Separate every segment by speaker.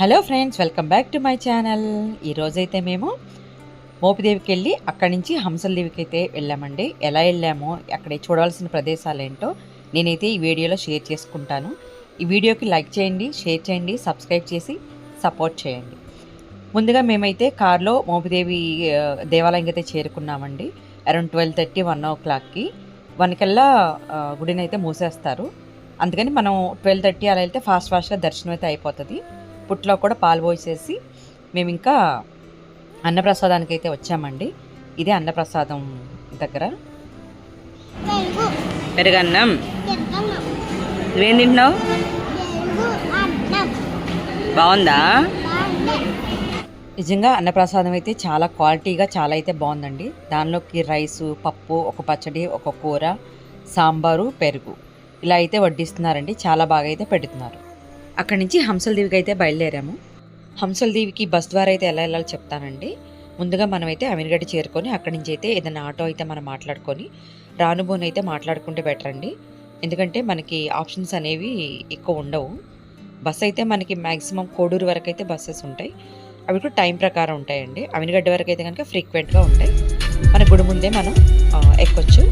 Speaker 1: Hello friends, welcome back to my channel. ఈరోజైతే మేము మోపిదేవికి వెళ్ళి అక్కడి నుంచి హంసలదేవికి అయితే వెళ్ళామండి. ఎలా వెళ్ళామో అక్కడ చూడాల్సిన ప్రదేశాలు ఏంటో నేనైతే ఈ వీడియోలో షేర్ చేసుకుంటాను. ఈ వీడియోకి లైక్ చేయండి, షేర్ చేయండి, సబ్స్క్రైబ్ చేసి సపోర్ట్ చేయండి. ముందుగా మేమైతే కార్లో మోపిదేవి దేవాలయంకి అయితే చేరుకున్నామండి. అరౌండ్ 12:30, 1 o'clockకి 1 కల్లా గుడిని అయితే మూసేస్తారు. అందుకని మనం 12:30 అలా వెళ్తే ఫాస్ట్గా దర్శనం అయితే అయిపోతుంది. పుట్లో కూడా పాలు పోసేసి మేము ఇంకా అన్నప్రసాదానికి అయితే వచ్చామండి. ఇదే అన్నప్రసాదం దగ్గర పెరుగన్నం. నువ్వేం తింటున్నావు? బాగుందా? నిజంగా అన్నప్రసాదం అయితే చాలా క్వాలిటీగా చాలా అయితే బాగుందండి. దానిలోకి రైసు, పప్పు, ఒక పచ్చడి, ఒక కూర, సాంబారు, పెరుగు ఇలా అయితే వడ్డిస్తున్నారండి. చాలా బాగా అయితే పెడుతున్నారు. అక్కడి నుంచి హంసలదేవికి అయితే బయలుదేరాము. హంసలదేవికి బస్ ద్వారా అయితే ఎలా వెళ్ళాలో చెప్తానండి. ముందుగా మనమైతే అమీర్గడ్డ చేరుకొని అక్కడి నుంచి అయితే ఏదైనా ఆటో అయితే మనం మాట్లాడుకొని రానుబోని అయితే మాట్లాడుకుంటే బెటర్ అండి. ఎందుకంటే మనకి ఆప్షన్స్ అనేవి ఎక్కువ ఉండవు. బస్ అయితే మనకి మ్యాక్సిమం కోడూరు వరకు అయితే బస్సెస్ ఉంటాయి. అవి కూడా టైం ప్రకారం ఉంటాయండి. అమీర్గడ్డ వరకు అయితే కనుక ఫ్రీక్వెంట్గా ఉంటాయి. మన గుడి ముందే మనం ఎక్కొచ్చు.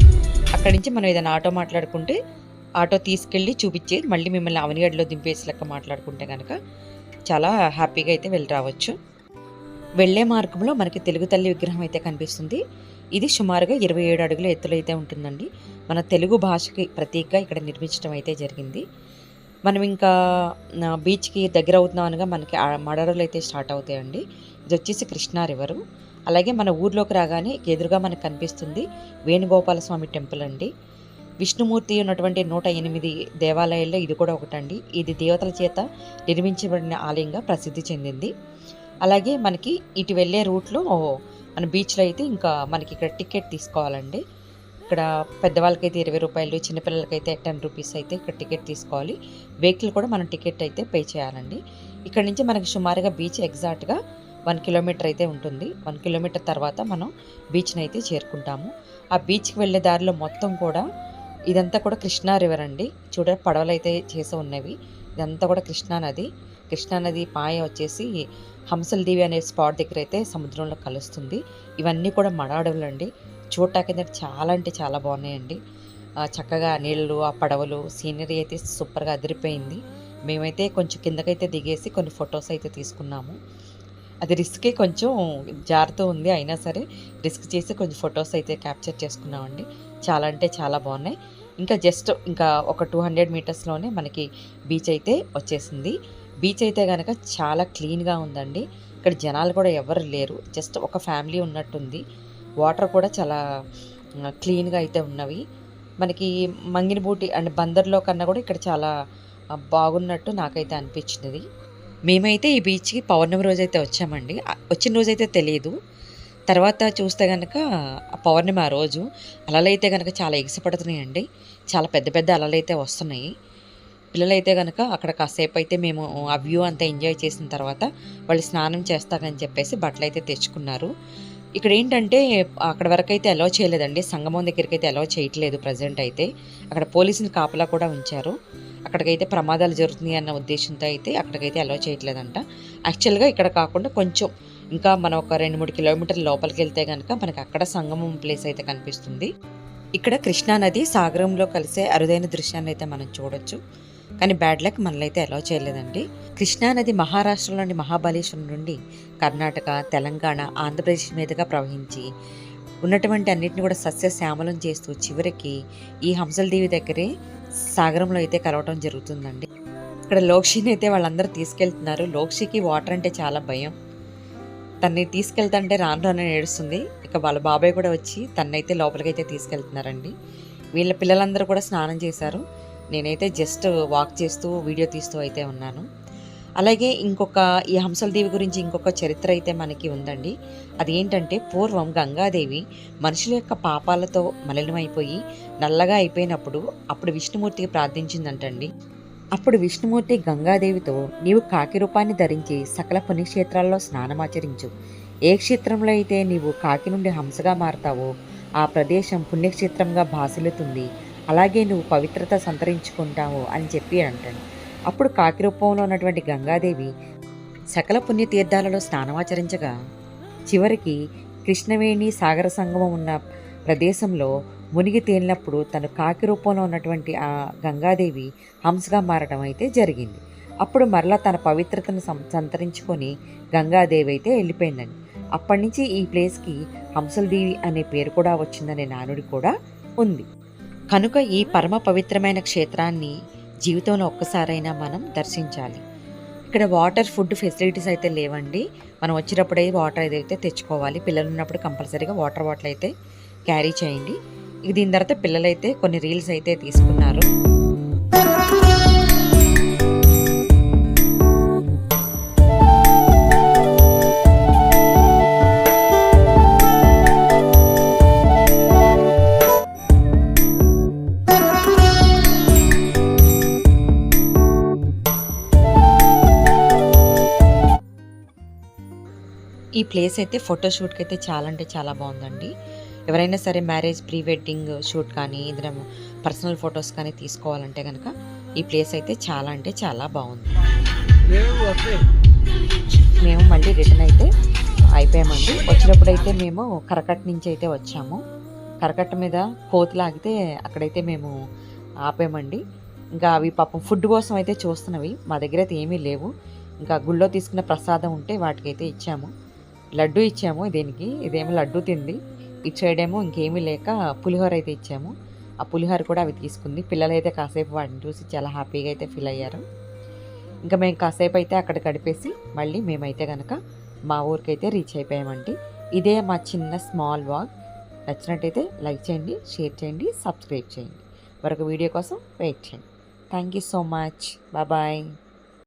Speaker 1: అక్కడి నుంచి మనం ఏదైనా ఆటో మాట్లాడుకుంటే ఆటో తీసుకెళ్ళి చూపించి మళ్ళీ మిమ్మల్ని అవనిగడ్డలో దింపేసి లెక్క మాట్లాడుకుంటే కనుక చాలా హ్యాపీగా అయితే వెళ్ళి రావచ్చు. వెళ్ళే మార్గంలో మనకి తెలుగు తల్లి విగ్రహం అయితే కనిపిస్తుంది. ఇది సుమారుగా 27 అడుగుల ఎత్తులో అయితే ఉంటుందండి. మన తెలుగు భాషకి ప్రతీకగా ఇక్కడ నిర్మించడం అయితే జరిగింది. మనం ఇంకా బీచ్కి దగ్గర అవుతున్నాం అనగా మనకి మడడలు అయితే స్టార్ట్ అవుతాయండి. ఇది వచ్చేసి కృష్ణా రివరు. అలాగే మన ఊర్లోకి రాగానే ఎదురుగా మనకు కనిపిస్తుంది వేణుగోపాల స్వామి టెంపుల్ అండి. విష్ణుమూర్తి ఉన్నటువంటి 108 దేవాలయాల్లో ఇది కూడా ఒకటండి. ఇది దేవతల చేత నిర్మించబడిన ఆలయంగా ప్రసిద్ధి చెందింది. అలాగే మనకి ఇటు వెళ్ళే రూట్లో మన బీచ్లో అయితే ఇంకా మనకి ఇక్కడ టికెట్ తీసుకోవాలండి. ఇక్కడ పెద్దవాళ్ళకైతే 20 రూపాయలు, చిన్నపిల్లలకైతే 10 రూపీస్ అయితే ఇక్కడ టికెట్ తీసుకోవాలి. వెహికల్ కూడా మనం టికెట్ అయితే పే చేయాలండి. ఇక్కడ నుంచి మనకి సుమారుగా బీచ్ ఎగ్జాక్ట్గా 1 కిలోమీటర్ అయితే ఉంటుంది. 1 కిలోమీటర్ తర్వాత మనం బీచ్ని అయితే చేరుకుంటాము. ఆ బీచ్కి వెళ్ళే దారిలో మొత్తం కూడా ఇదంతా కూడా కృష్ణా రివర్ అండి. చూడండి, పడవలు అయితే చేసి ఉన్నవి. ఇదంతా కూడా కృష్ణానది పాయ వచ్చేసి హంసలదేవి అనే స్పాట్ దగ్గర అయితే సముద్రంలో కలుస్తుంది. ఇవన్నీ కూడా మడ అడవులు అండి. చూడటానికి చాలా అంటే చాలా బాగున్నాయండి. చక్కగా నీళ్ళు, ఆ పడవలు, సీనరీ అయితే సూపర్గా అదిరిపోయింది. మేమైతే కొంచెం కిందకైతే దిగేసి కొన్ని ఫొటోస్ అయితే తీసుకున్నాము. అది రిస్కే, కొంచెం జారుతూ ఉంది. అయినా సరే రిస్క్ చేసి కొంచెం ఫొటోస్ అయితే క్యాప్చర్ చేసుకున్నామండి. చాలా అంటే చాలా బాగున్నాయి. ఇంకా జస్ట్ ఇంకా ఒక 200 మీటర్స్లోనే మనకి బీచ్ అయితే వచ్చేసింది. బీచ్ అయితే కనుక చాలా క్లీన్గా ఉందండి. ఇక్కడ జనాలు కూడా ఎవరు లేరు, జస్ట్ ఒక ఫ్యామిలీ ఉన్నట్టుంది. వాటర్ కూడా చాలా క్లీన్గా అయితే ఉన్నవి. మనకి మంగినబూటి అండ్ బందర్లో కన్నా కూడా ఇక్కడ చాలా బాగున్నట్టు నాకైతే అనిపించినది. మేమైతే ఈ బీచ్కి పౌర్ణమి రోజైతే వచ్చామండి. వచ్చిన రోజైతే తెలియదు, తర్వాత చూస్తే కనుక పౌర్ణమి ఆ రోజు అలలైతే కనుక చాలా ఎగిసిపడుతున్నాయండి. చాలా పెద్ద పెద్ద అలలైతే వస్తున్నాయి. పిల్లలైతే కనుక అక్కడ కాసేపు అయితే మేము ఆ వ్యూ అంతా ఎంజాయ్ చేసిన తర్వాత వాళ్ళు స్నానం చేస్తారని చెప్పేసి బట్టలు అయితే తెచ్చుకున్నారు. ఇక్కడ ఏంటంటే అక్కడ వరకు అయితే అలౌ చేయలేదండి. సంగమం దగ్గరికి అయితే అలౌ చేయట్లేదు ప్రజెంట్ అయితే. అక్కడ పోలీసుని కాపలా కూడా ఉంచారు. అక్కడికైతే ప్రమాదాలు జరుగుతున్నాయి అన్న ఉద్దేశంతో అయితే అక్కడికైతే అలౌ చేయట్లేదంట. యాక్చువల్గా ఇక్కడ కాకుండా కొంచెం ఇంకా మనం ఒక 2-3 కిలోమీటర్ల లోపలికి వెళ్తే కనుక మనకి అక్కడ సంగమం ప్లేస్ అయితే కనిపిస్తుంది. ఇక్కడ కృష్ణానది సాగరంలో కలిసే అరుదైన దృశ్యాన్ని అయితే మనం చూడొచ్చు. కానీ బ్యాడ్ లక్ మనల్ని అయితే అలౌ చేయలేదండి. కృష్ణానది మహారాష్ట్రలోని మహాబలేశ్వరం నుండి కర్ణాటక, తెలంగాణ, ఆంధ్రప్రదేశ్ మీదుగా ప్రవహించి ఉన్నటువంటి అన్నిటిని కూడా సస్యశ్యామలం చేస్తూ చివరికి ఈ హంసలదేవి దగ్గరే సాగరంలో అయితే కలవటం జరుగుతుందండి. ఇక్కడ లోక్షిని అయితే వాళ్ళందరూ తీసుకెళ్తున్నారు. లోక్షికి వాటర్ అంటే చాలా భయం. తన్ని తీసుకెళ్తాంటే రాను రాను ఏడుస్తుంది. ఇక వాళ్ళ బాబాయ్ కూడా వచ్చి తన్నైతే లోపలికైతే తీసుకెళ్తున్నారండి. వీళ్ళ పిల్లలందరూ కూడా స్నానం చేశారు. నేనైతే జస్ట్ వాక్ చేస్తూ వీడియో తీస్తూ అయితే ఉన్నాను. అలాగే ఈ హంసలదేవి గురించి ఇంకొక చరిత్ర అయితే మనకి ఉందండి. అది ఏంటంటే పూర్వం గంగాదేవి మనుషుల యొక్క పాపాలతో మలినమైపోయి నల్లగా అయిపోయినప్పుడు అప్పుడు విష్ణుమూర్తికి ప్రార్థించిందంటండి. అప్పుడు విష్ణుమూర్తి గంగాదేవితో, నీవు కాకి రూపాన్ని ధరించి సకల పుణ్యక్షేత్రాల్లో స్నానమాచరించు. ఏ క్షేత్రంలో అయితే నీవు కాకి నుండి హంసగా మారతావో ఆ ప్రదేశం పుణ్యక్షేత్రంగా భాసిల్లుతుంది. అలాగే నువ్వు పవిత్రత సంతరించుకుంటావు అని చెప్పి అంటాడు. అప్పుడు కాకి రూపంలో ఉన్నటువంటి గంగాదేవి సకల పుణ్యతీర్థాలలో స్నానమాచరించగా చివరికి కృష్ణవేణి సాగర సంగమం ఉన్న ప్రదేశంలో మునిగి తేలినప్పుడు తను కాకి రూపంలో ఉన్నటువంటి ఆ గంగాదేవి హంసగా మారడం అయితే జరిగింది. అప్పుడు మరలా తన పవిత్రతను సంతరించుకొని గంగాదేవి అయితే వెళ్ళిపోయిందండి. అప్పటి నుంచి ఈ ప్లేస్కి హంసలదేవి అనే పేరు కూడా వచ్చిందనే నానుడి కూడా ఉంది. కనుక ఈ పరమ పవిత్రమైన క్షేత్రాన్ని జీవితంలో ఒక్కసారైనా మనం దర్శించాలి. ఇక్కడ వాటర్ ఫుడ్ ఫెసిలిటీస్ అయితే లేవండి. మనం వచ్చినప్పుడే వాటర్ ఏదైతే తెచ్చుకోవాలి. పిల్లలు ఉన్నప్పుడు కంపల్సరీగా వాటర్ బాటిల్ అయితే క్యారీ చేయండి. దీని తర్వాత పిల్లలైతే కొన్ని రీల్స్ అయితే తీసుకున్నారు. ఈ ప్లేస్ అయితే ఫోటోషూట్కి అయితే చాలా అంటే చాలా బాగుందండి. ఎవరైనా సరే మ్యారేజ్ ప్రీ వెడ్డింగ్ షూట్ కానీ ఏదైనా పర్సనల్ ఫొటోస్ కానీ తీసుకోవాలంటే కనుక ఈ ప్లేస్ అయితే చాలా అంటే చాలా బాగుంది. మేము మళ్ళీ రిటర్న్ అయితే అయిపోయామండి. వచ్చినప్పుడు అయితే మేము కరకట్ట నుంచి అయితే వచ్చాము. కరకట్ట మీద కోతులు ఆగితే అక్కడైతే మేము ఆపామండి. ఇంకా అవి పాపం ఫుడ్ కోసం అయితే చూస్తున్నవి. మా దగ్గర అయితే ఏమీ లేవు. ఇంకా గుళ్ళో తీసుకున్న ప్రసాదం ఉంటే వాటికైతే ఇచ్చాము. లడ్డు ఇచ్చాము దీనికి. ఇదేమో లడ్డు తింది. ఇటు సైడ్ ఏమో ఇంకేమీ లేక పులిహోర అయితే ఇచ్చాము. ఆ పులిహోర కూడా అవి తీసుకుంది. పిల్లలైతే కాసేపు వాటిని చూసి చాలా హ్యాపీగా అయితే ఫీల్ అయ్యారు. ఇంకా మేము కాసేపు అయితే అక్కడ గడిపేసి మళ్ళీ మేమైతే కనుక మా ఊరికైతే రీచ్ అయిపోయామండి. ఇదే మా చిన్న స్మాల్ వాక్. నచ్చినట్టయితే లైక్ చేయండి, షేర్ చేయండి, సబ్స్క్రైబ్ చేయండి. మరొక వీడియో కోసం వెయిట్ చేయండి. Thank you so much. Bye.